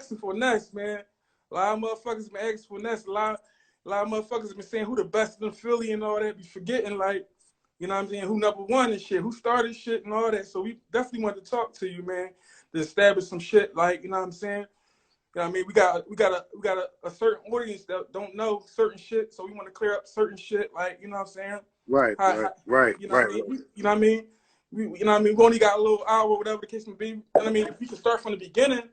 asking for Ness, man. A lot of motherfuckers been asking for Ness. A lot of motherfuckers been saying who the best in Philly and all that. Be forgetting, like, you know what I'm saying, who number one and shit, who started shit and all that. So we definitely want to talk to you, man, to establish some shit, like, you know what I'm saying? You know what I mean? We got a certain audience that don't know certain shit, so we want to clear up certain shit, like, you know what I'm saying? Right, right. You know what I mean? You know what I mean? You know what I mean? We only got a little hour, whatever the case may be. You know what I mean? If we can start from the beginning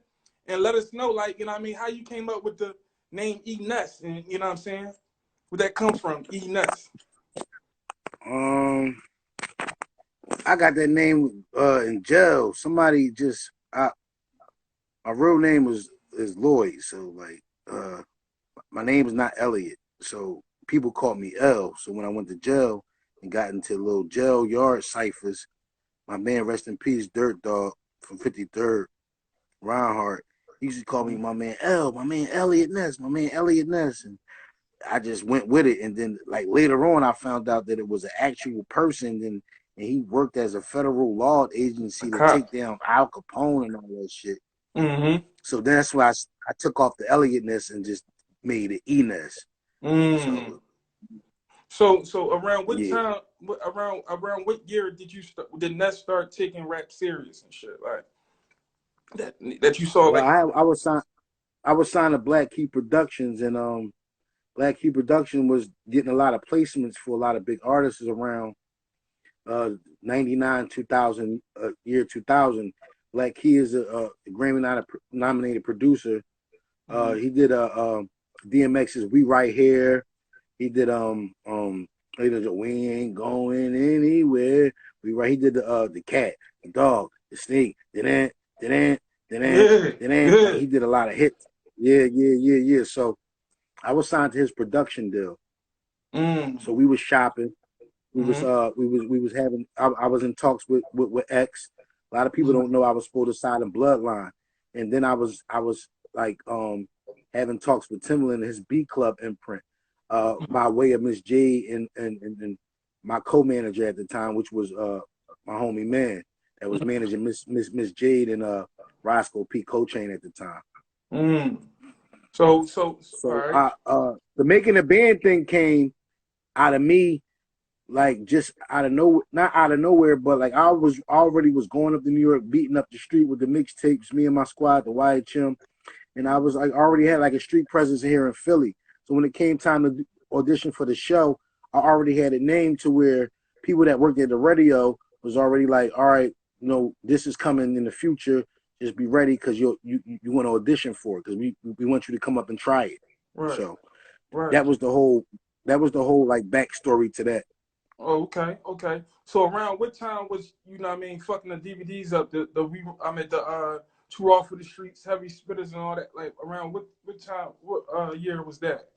and let us know, like, you know what I mean, how you came up with the name Eness, and you know what I'm saying? Where that come from, Eness? I got that name in jail. Somebody just my real name is Lloyd, so like my name is not Elliot. So people called me L. So when I went to jail and got into little jail yard ciphers, my man, rest in peace, Dirt Dog from 53rd, Reinhardt, he used to call me my man L, my man Elliot Ness, my man Elliot Ness. And I just went with it. And then like later on, I found out that it was an actual person, and he worked as a federal law agency to take down Al Capone and all that shit. Mm-hmm. So that's why I took off the Elliot Ness and just made it Eness. So around what time? Around what year did Ness start taking rap serious and shit like that? You saw, well, like, I was signed to Black Key Productions, and Black Key Production was getting a lot of placements for a lot of big artists around 99, 2000, year 2000. Black Key is a Grammy nominated producer. He did DMX's "We Right Here." He did "We Ain't Going Anywhere." He did the cat, the dog, the snake. Like, he did a lot of hits. Yeah. So I was signed to his production deal. So we was shopping. We was having. I was in talks with X. A lot of people don't know I was supposed to sign in Bloodline, and then I was like having talks with Timbaland and his B Club imprint by way of Miss Jade and my co-manager at the time, which was my homie man that was managing Miss Jade and Roscoe P. Cochain at the time. So right. The making a band thing came out of me, like just out of nowhere, not out of nowhere, but like I was already going up to New York, beating up the street with the mixtapes, me and my squad, the YHM, and I was like already had like a street presence here in Philly. So when it came time to audition for the show, I already had a name to where people that worked at the radio was already like, all right, you know, this is coming in the future. Just be ready because you want to audition for it because we want you to come up and try it. Right. So that was the whole like backstory to that. Oh, okay. So around what time was, you know what I mean, fucking the DVDs up, the Too Raw for the Streets, Heavy Spitters and all that, like around what time, what year was that?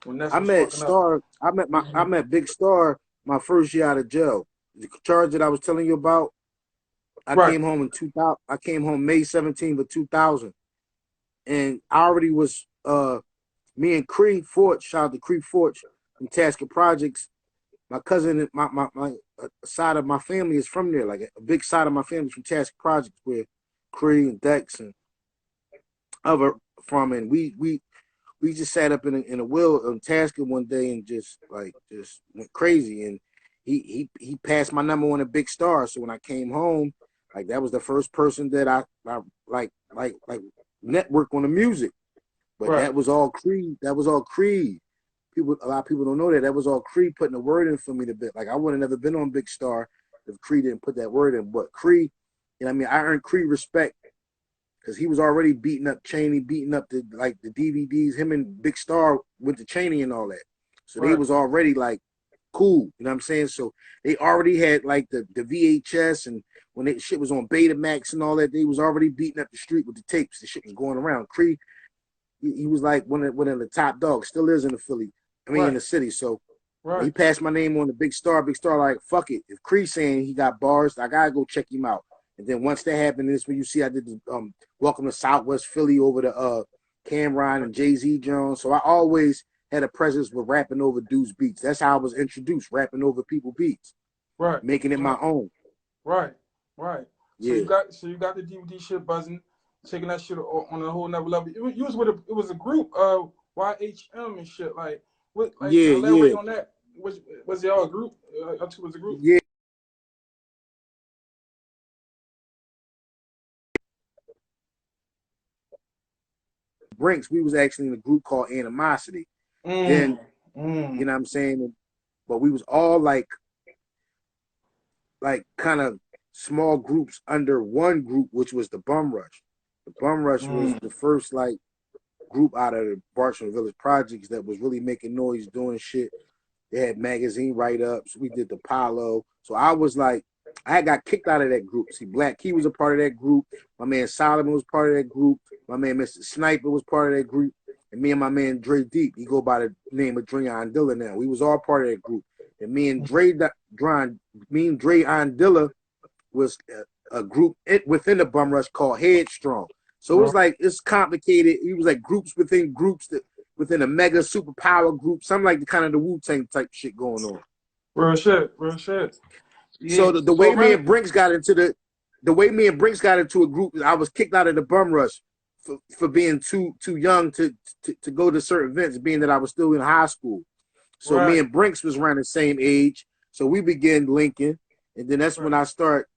When I met Star, I met Big Star my first year out of jail. The charge that I was telling you about, I came home in 2000. I came home May 17th of 2000. And I already was me and Cree Forge, shout out to Cree Forge from Tasker Projects. My cousin, my side of my family is from there. Like a big side of my family is from Task Projects, where Cree and Dex and other from. And we just sat up in a wheel on Tasker one day and just went crazy. And he passed my number on a Big Star. So when I came home, like that was the first person that I like network on the music. But that was all Creed. That was all Creed. A lot of people don't know that. That was all Creed putting the word in for me to bit. Like I would have never been on Big Star if Creed didn't put that word in. But Creed, you know what I mean, I earned Creed respect because he was already beating up Cheney, beating up the DVDs. Him and Big Star went to Cheney and all that. So they was already like cool. You know what I'm saying? So they already had like the VHS, and when that shit was on Betamax and all that, they was already beating up the street with the tapes. The shit was going around. Creed, he was like one of the top dogs. Still is in the Philly. In the city. So he passed my name on the Big Star. Big Star like, fuck it. If Creed saying he got bars, I gotta go check him out. And then once that happened, this when you see I did the Welcome to Southwest Philly over to Cameron and Jay-Z Jones. So I always had a presence with rapping over dudes' beats. That's how I was introduced, rapping over people beats. Making it my own. Right. Yeah. So you got the DVD shit buzzing. taking that shit on a whole nother level. You was with it was a group, YHM and shit. Like, what? Like, Yeah, elaborate yeah, on that. Was y'all a group? Y'all two was a group. yeah. Brinks, we was actually in a group called Animosity. Then, you know what I'm saying? But we was all like kind of small groups under one group, which was the Bum Rush. The Bum Rush was the first like group out of the Bartram Village Projects that was really making noise, doing shit. They had magazine write-ups. We did the Apollo. So I was like, I got kicked out of that group. See, Black Key was a part of that group. My man Solomon was part of that group. My man Mr. Sniper was part of that group. And me and my man Dre Deep, he go by the name of Dre Andilla now. We was all part of that group. And me and Dre Andilla was a group within the Bum Rush called Headstrong. So it was like, it's complicated. It was like groups within groups that within a mega superpower group, something like the kind of the Wu-Tang type shit going on. Real shit, real shit. Yeah. So the way me and Brinks got into a group, I was kicked out of the Bum Rush for being too young to go to certain events, being that I was still in high school. So me and Brinks was around the same age. So we began linking, and then that's when I start,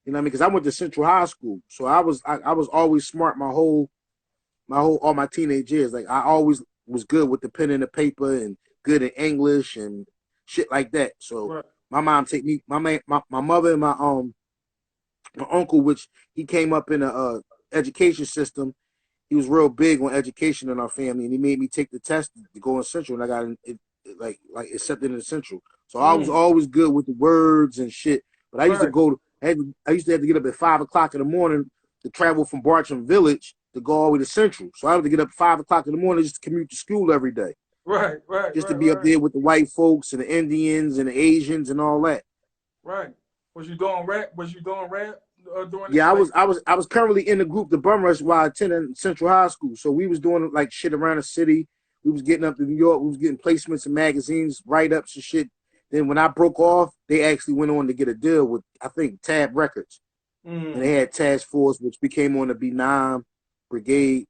you know what I mean? Because I went to Central High School, so I was always smart all my teenage years. Like I always was good with the pen and the paper and good in English and shit like that. So my mom take me, my mother and my uncle, which he came up in a education system. He was real big on education in our family, and he made me take the test to go in Central, and I got like accepted in the Central. So I was always good with the words and shit. But I used to go. I used to have to get up at 5 o'clock in the morning to travel from Bartram Village to go all the way to Central. So I had to get up at 5 o'clock in the morning just to commute to school every day. Just to be up there with the white folks and the Indians and the Asians and all that. Right. Was you doing rap? During yeah, I was currently in the group, the Bum Rush, while attending Central High School. So we was doing like shit around the city. We was getting up to New York. We was getting placements in magazines, write-ups and shit. Then when I broke off, they actually went on to get a deal with, I think, Tab Records. And they had Task Force, which became on the B9 Brigade,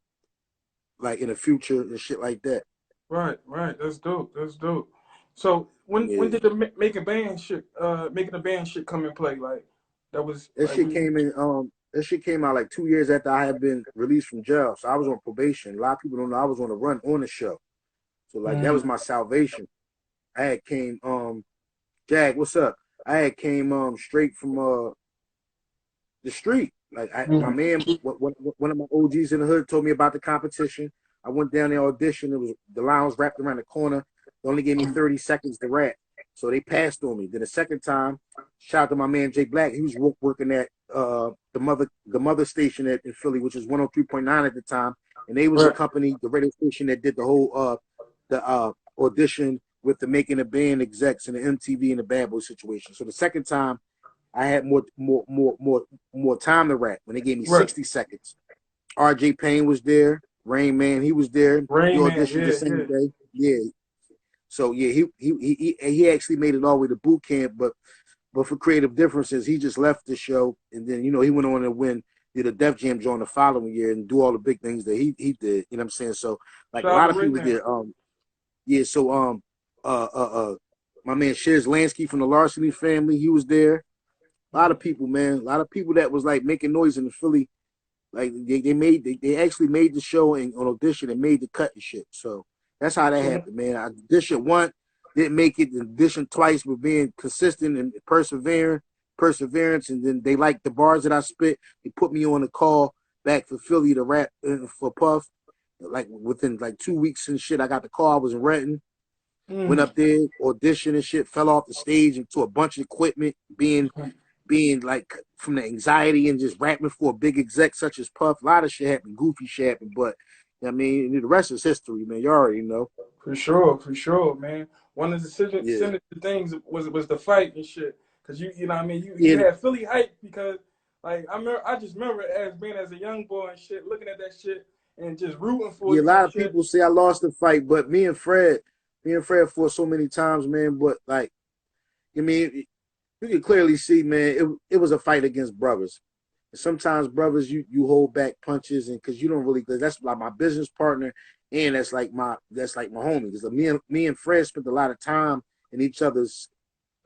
like in the future and shit like that. Right. That's dope. So when did the making a band shit come in play? Like that was that shit came in. That shit came out like 2 years after I had been released from jail. So I was on probation. A lot of people don't know I was on a run on the show. So like that was my salvation. I had came Jag, what's up? I had came straight from the street. Like my man, one of my OGs in the hood told me about the competition. I went down there, audition. It was the line was wrapped around the corner. They only gave me 30 seconds to rap. So they passed on me. Then the second time, shout out to my man Jay Black. He was working at the mother station in Philly, which was 103.9 at the time. And they was the company, the radio station that did the whole audition with the making a band execs and the MTV and the Bad Boy situation. So the second time I had more time to rap when they gave me 60 seconds. RJ Payne was there. Rain Man, he was there. He auditioned the same day. Yeah. So yeah, he actually made it all the way to boot camp, but for creative differences, he just left the show, and then he went on to did a Def Jam joint the following year and do all the big things that he did. You know what I'm saying? So like a lot of people did. So my man Shiz Lansky from the Larceny family, he was there. A lot of people, man. A lot of people that was like making noise in the Philly. Like they actually made the show on audition and made the cut and shit. So that's how that happened, man. I auditioned once, didn't make it, auditioned twice, but being consistent and perseverance, and then they liked the bars that I spit. They put me on a call back for Philly to rap for Puff. Like within like 2 weeks and shit, I got the call. I was in Renton. Went up there, auditioned and shit, fell off the stage into a bunch of equipment, being like from the anxiety and just rapping for a big exec such as Puff. A lot of shit happened, goofy shit happened, but I mean, the rest is history, man. You already know. For sure, man. One of the signature things was the fight and shit. Cause you know what I mean, you had Philly hype because like I just remember being as a young boy and shit, looking at that shit and just rooting for you. A lot of people say I lost the fight, but me and Fred fought so many times, man. But like, I mean, you can clearly see, man, it was a fight against brothers. Sometimes brothers, you hold back punches, and because you don't really, because that's like my business partner, and that's like my homie. Because me and Fred spent a lot of time in each other's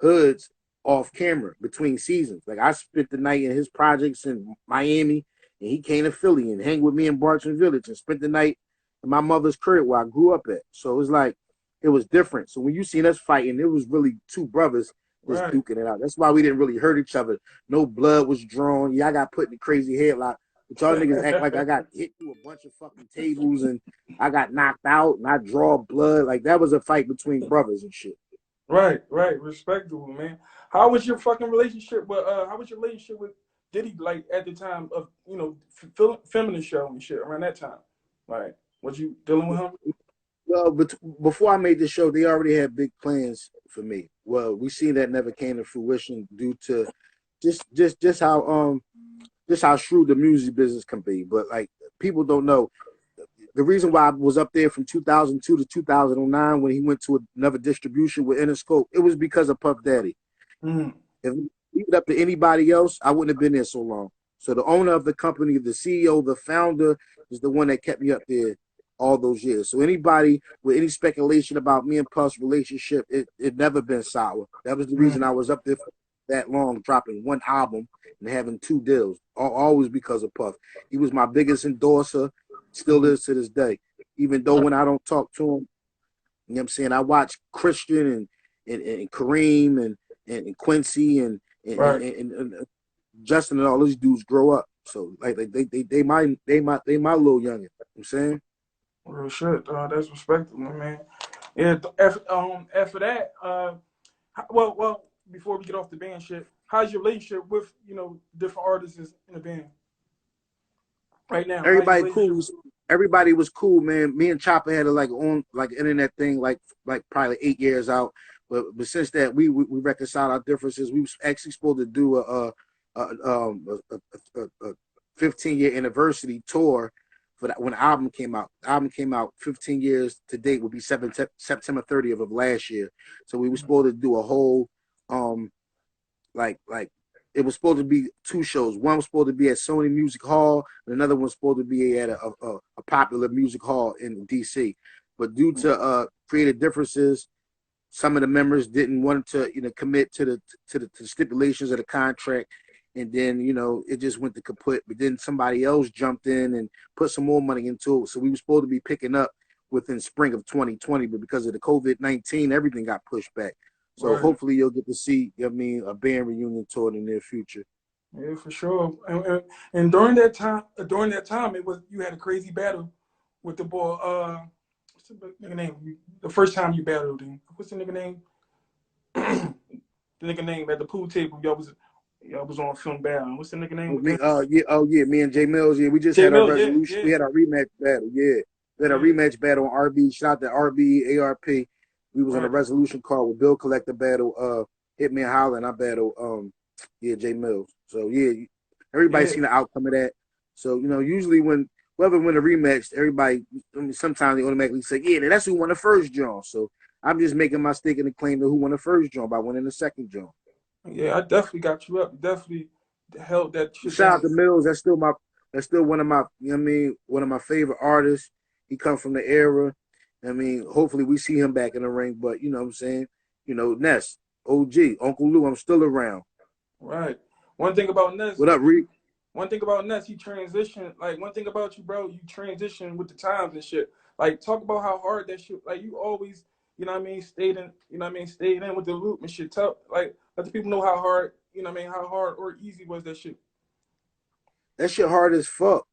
hoods off camera between seasons. Like I spent the night in his projects in Miami, and he came to Philly and hang with me in Barton Village, and spent the night in my mother's crib where I grew up at. So it was like it was different. So when you seen us fighting, it was really two brothers just Right. duking it out. That's why we didn't really hurt each other. No blood was drawn. Yeah, I got put in a crazy headlock. But y'all niggas act like I got hit through a bunch of fucking tables and I got knocked out and I draw blood. Like that was a fight between brothers and shit. Right, right. Respectable, man. How was your fucking relationship with how was your relationship with Diddy like at the time of, you know, feminist show and shit around that time? Like, was you dealing with him? Well, but before I made the show, they already had big plans for me. Well, we seen that never came to fruition due to just how shrewd the music business can be. But like people don't know the reason why I was up there from 2002 to 2009 when he went to another distribution with Interscope, it was because of Puff Daddy. Mm. If we leave it up to anybody else, I wouldn't have been there so long. So the owner of the company, the CEO, the founder, is the one that kept me up there all those years. So anybody with any speculation about me and Puff's relationship, it never been sour. That was the reason I was up there for that long, dropping one album and having two deals, always because of Puff. He was my biggest endorser, still is to this day. Even though when I don't talk to him, you know what I'm saying, I watch Christian and Kareem and Quincy Right. and Justin and all these dudes grow up. So like they my little youngin. You know what I'm saying? Real shit, that's respectable, man. Yeah, after that, well, before we get off the band shit, how's your relationship with, you know, different artists in the band right now? How's your Everybody relationship? cool. Everybody was cool, man. Me and Chopper had a like internet thing like probably 8 years out. But since that we reconciled our differences. We was actually supposed to do a 15-year anniversary tour for that when the album came out. The album came out 15 years to date would be September 30th of last year. So we were supposed to do a whole like it was supposed to be two shows. One was supposed to be at Sony Music Hall, and another one was supposed to be at a popular music hall in DC. But due to creative differences, some of the members didn't want to, commit to the stipulations of the contract, and then it just went to kaput. But then somebody else jumped in and put some more money into it. So we were supposed to be picking up within spring of 2020, but because of the COVID-19, everything got pushed back. So Right. hopefully you'll get to see, a band reunion tour in the near future. Yeah, for sure. And during that time, it was you had a crazy battle with the boy. What's the nigga name? The first time you battled him. What's the nigga name? The nigga name at the pool table. Y'all was on film battle. What's the nigga name again? Me and Jay Mills, we just J had our Mill. Yeah, resolution. yeah, We had our rematch battle, yeah. We had a yeah. rematch battle on RB. Shout out to RB, ARP. We was on a Right. resolution call with Bill Collector battle, Hitman Holler, and I battle, Jay Mills. So yeah, everybody Yeah. seen the outcome of that. So usually when whoever win a rematch, everybody, sometimes they automatically say, yeah, that's who won the first joint. So I'm just making my stake in the claim to who won the first joint by winning the second joint. Yeah, I definitely got you up. Definitely held that shit Shout out down. to Mills. That's still one of my, one of my favorite artists. He comes from the era. Hopefully we see him back in the ring. But you know what I'm saying? Ness, OG, Uncle Lou, I'm still around. Right. One thing about Ness, What up, Reed? One thing about Ness, he transitioned. Like one thing about you, bro, you transition with the times and shit. Like talk about how hard that shit. Like you always, stayed in. Stayed in with the loop and shit. Let the people know how hard. How hard or easy was that shit. That shit hard as fuck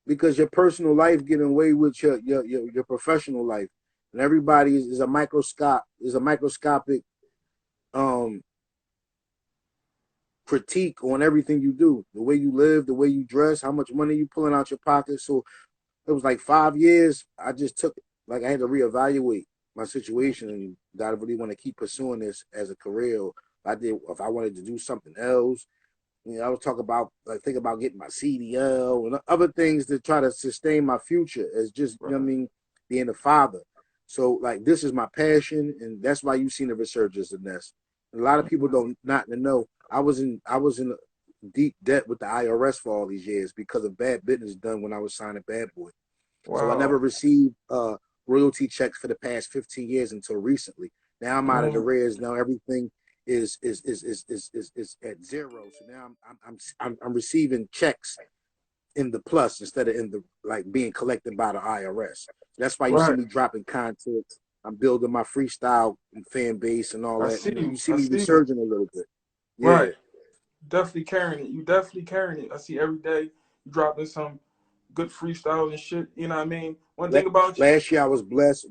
because your personal life get in way with your professional life, and everybody is a microscopic um critique on everything you do, the way you live, the way you dress, how much money you pulling out your pocket. So it was like 5 years. I just took it. Like I had to reevaluate my situation and did I really want to keep pursuing this as a career. Or if I wanted to do something else. I was talking about think about getting my CDL and other things to try to sustain my future as just Right. being a father. So like this is my passion, and that's why you seen the resurgence of Ness. A lot of people don't not to know. I was in deep debt with the IRS for all these years because of bad business done when I was signing Bad Boy. Wow. So I never received royalty checks for the past 15 years until recently. Now I'm out of the rares. Now everything is at zero. So now I'm receiving checks in the plus instead of in the like being collected by the IRS. That's why you see me dropping content. I'm building my freestyle fan base and all that. You see me resurging a little bit. Yeah. Right. Definitely carrying it. You definitely carrying it. I see every day you dropping some good freestyles and shit. You know what I mean? One thing about last year I was blessed.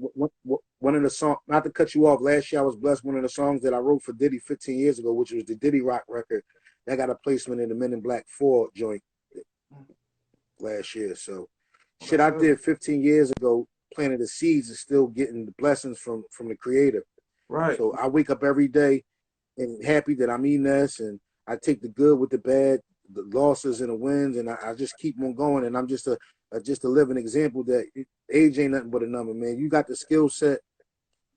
One of the songs, not to cut you off, last year I was blessed. One of the songs that I wrote for Diddy 15 years ago, which was the Diddy Rock record, that got a placement in the Men in Black 4 joint last year. So shit I did 15 years ago, planted the seeds, is still getting the blessings from the creator. Right. So I wake up every day and happy that I'm Eness, and I take the good with the bad, the losses and the wins, and I just keep on going. And I'm just a living example that age ain't nothing but a number, man. You got the skill set,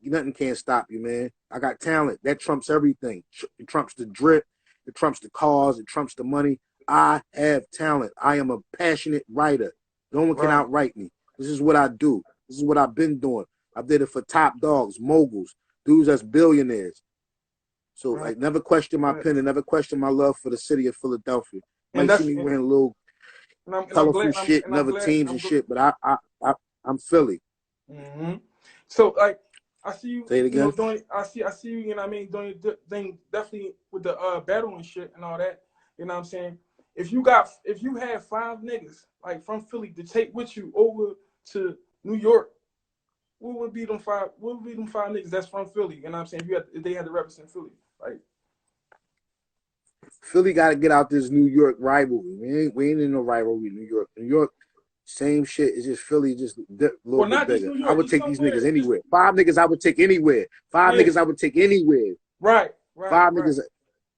nothing can stop you, man. I got talent. That trumps everything. It trumps the drip. It trumps the cars. It trumps the money. I have talent. I am a passionate writer. No one can outwrite me. This is what I do. This is what I've been doing. I did it for top dogs, moguls, dudes that's billionaires. So I never question my pen and never question my love for the city of Philadelphia. You might see me wearing a little colorful shit and other teams and shit, but I'm Philly. Mm-hmm. So like I see you, say it again. You know, doing I see you, you know what I mean, doing your thing definitely with the battle and shit and all that. You know what I'm saying? If you had 5 niggas like from Philly to take with you over to New York, what would be them 5 niggas that's from Philly? You know what I'm saying? If they had to represent Philly, like Philly got to get out this New York rivalry. We ain't in no rivalry. New York, same shit. It's just Philly, just a little bit bigger. I would take these niggas anywhere. 5 niggas I would take anywhere. 5 niggas I would take anywhere. Right. 5 niggas.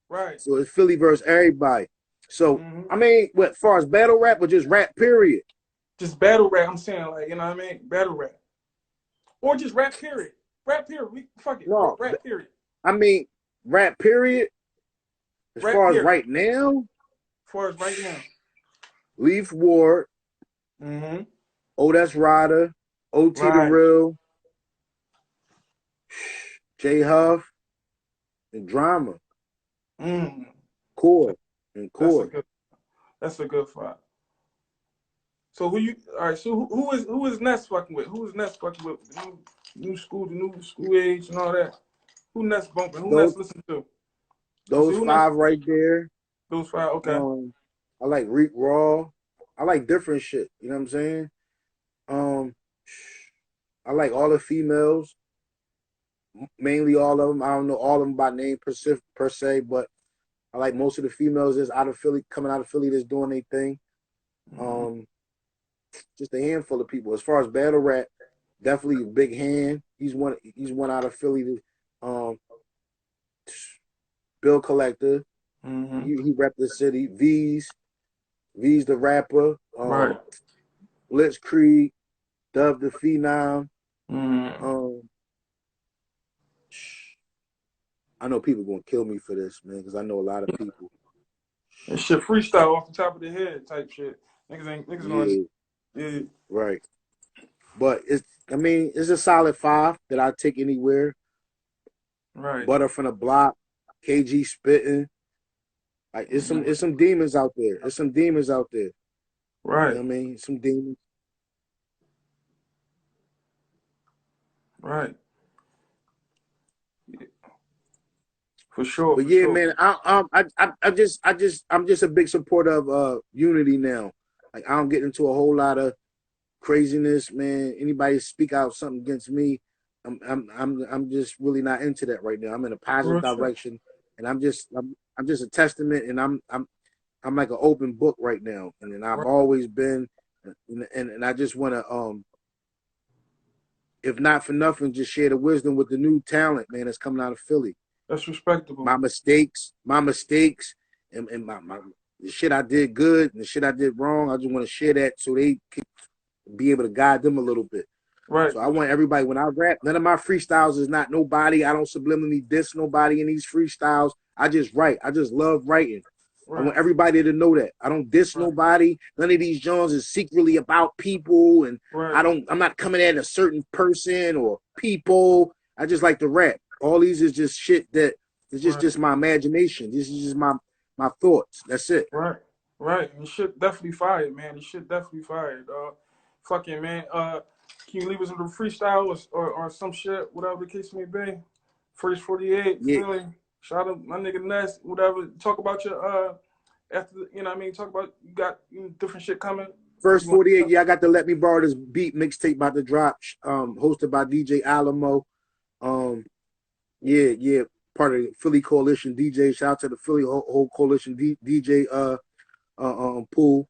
Right. So it's Philly versus everybody. So I mean, what, as far as battle rap or just rap period? Just battle rap. I'm saying, like, you know what I mean? Battle rap. Or just rap period. Rap period. Fuck it. No, rap period. I mean, rap period. As far as right now. Leaf Ward. Otis Ryder. OT the Real. J Huff. And Drama. Core. And Core. That's a good fight. So who is Ness fucking with? Who is Ness fucking with? The new school age and all that. Who Ness bumping? Who Ness listen to? Those 5 right there. Those 5, okay. I like Reek Raw. I like different shit. You know what I'm saying? I like all the females. Mainly all of them. I don't know all of them by name per se, but I like most of the females that's out of Philly, coming out of Philly, that's doing their thing. Just a handful of people. As far as battle rap, definitely Big Hand. He's one out of Philly. Bill Collector. He rep the city. V's the rapper. Blitzkrieg, Dub the Phenom. I know people gonna kill me for this, man, because I know a lot of people. That shit freestyle off the top of the head type shit. Niggas yeah. Right. But it's a solid 5 that I take anywhere. Right. Butter from the Block, KG spitting. Like it's some demons out there. There's some demons out there. Right. You know what I mean? Some demons. Right. Yeah. For sure. But yeah, man, I'm just a big supporter of unity now. Like I don't get into a whole lot of craziness, man. Anybody speak out something against me, I'm just really not into that right now. I'm in a positive direction, and I'm just a testament, and I'm like an open book right now, and then I've always been, and I just want to if not for nothing, just share the wisdom with the new talent, man, that's coming out of Philly. That's respectable. My mistakes, and the shit I did good and the shit I did wrong. I just want to share that so they can be able to guide them a little bit. Right. So I want everybody, when I rap, none of my freestyles is not nobody. I don't subliminally diss nobody in these freestyles. I just write. I just love writing. I want everybody to know that. I don't diss nobody. None of these Jones is secretly about people, and I'm not coming at a certain person or people. I just like to rap. All these is just shit that is just my imagination. This is just my thoughts. That's it. Right. You should definitely fire, man. You should definitely fire, dog. Fucking man. Can you leave us with a freestyle or some shit, whatever the case may be? First 48, really. Shout out my nigga Ness, whatever. Talk about your after you know what I mean. Talk about you got different shit coming. First 48, yeah, I got to Let Me Borrow This Beat mixtape about to drop, hosted by DJ Alamo. Yeah, part of the Philly Coalition DJ. Shout out to the Philly whole coalition DJ pool.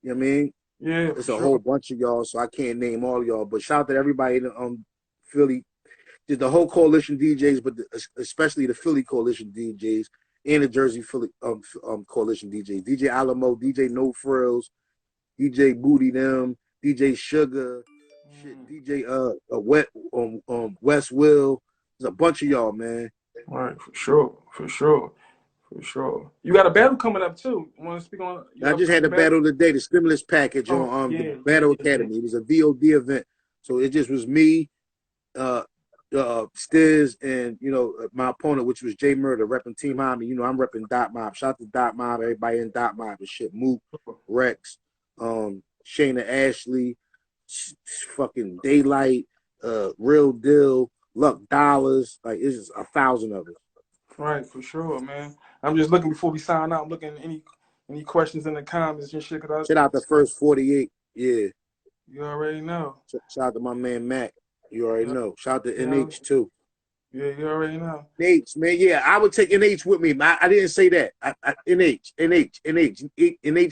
You know what I mean? Yeah, it's a whole bunch of y'all, so I can't name all y'all. But shout out to everybody in Philly, the whole coalition DJs, but especially the Philly coalition DJs and the Jersey Philly coalition DJs. DJ Alamo, DJ No Frills, DJ Booty them, DJ Sugar, DJ West Will. There's a bunch of y'all, man. All right, for sure. You got a battle coming up too. You want to speak on? I just had a battle today, the stimulus package on the Battle Academy. It was a VOD event, so it just was me, Stiz, and my opponent, which was Jay Murder, repping Team Homie. I'm repping Dot Mob. Shout out to Dot Mob, everybody in Dot Mob and shit. Mook, Rex, Shayna Ashley, fucking Daylight, Real Deal, Luck Dollars. Like it's just 1,000 of us. Right, for sure, man. I'm just looking before we sign out. I'm looking at any questions in the comments and shit. Shout out the first 48. Yeah. You already know. Shout out to my man Mac. You already know. Shout out to NH too. Yeah, you already know. NH, man. Yeah, I would take NH with me. I didn't say that. NH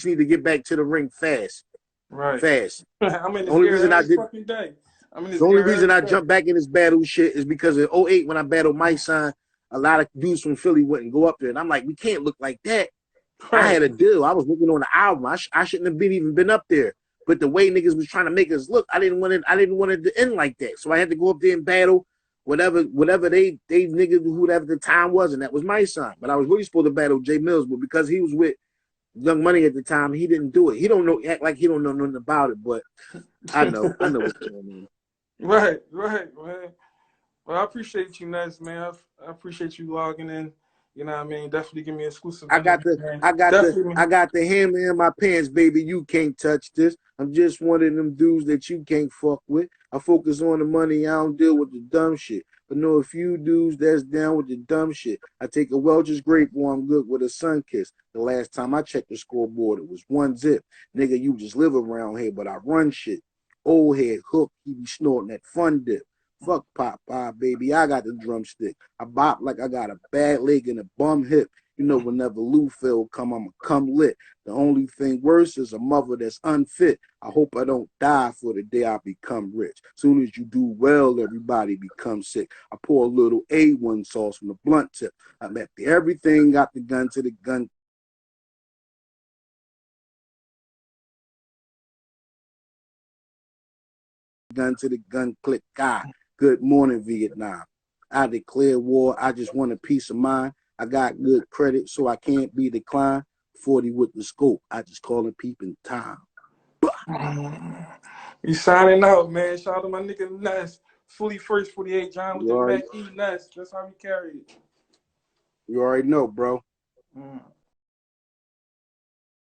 need to get back to the ring fast. Right. Fast. I'm in this fucking day. The only reason I jumped back in this battle shit is because in 08 when I battled my son, a lot of dudes from Philly wouldn't go up there. And I'm like, we can't look like that. Right. I had a deal. I was looking on the album. I shouldn't have even been up there. But the way niggas was trying to make us look, I didn't want it to end like that. So I had to go up there and battle whatever they niggas, whoever the time was, and that was my son. But I was really supposed to battle Jay Mills, but because he was with Young Money at the time, he didn't do it. He don't know, act like he don't know nothing about it, but I know what's going on. Right. Well, I appreciate you, Ness, man. I appreciate you logging in. You know what I mean? Definitely give me exclusive. I got the hammer in my pants, baby. You can't touch this. I'm just one of them dudes that you can't fuck with. I focus on the money. I don't deal with the dumb shit. But know a few dudes that's down with the dumb shit. I take a Welch's grape while I'm good with a sun kiss. The last time I checked the scoreboard, it was 1 zip. Nigga, you just live around here, but I run shit. Old head hook, he be snorting that fun dip. Fuck Popeye, baby. I got the drumstick. I bop like I got a bad leg and a bum hip. Whenever Lou Phil come, I'ma come lit. The only thing worse is a mother that's unfit. I hope I don't die for the day I become rich. Soon as you do well, everybody becomes sick. I pour a little A1 sauce from the blunt tip. I'm after everything, got the gun to the gun. Gun to the gun, click, God. Good morning, Vietnam. I declare war. I just want a peace of mind. I got good credit, so I can't be declined. 40 with the scope. I just call it peeping time. You signing out, man. Shout out to my nigga Ness. Fully first 48, John with the Mac E Ness. That's how we carry it. You already know, bro.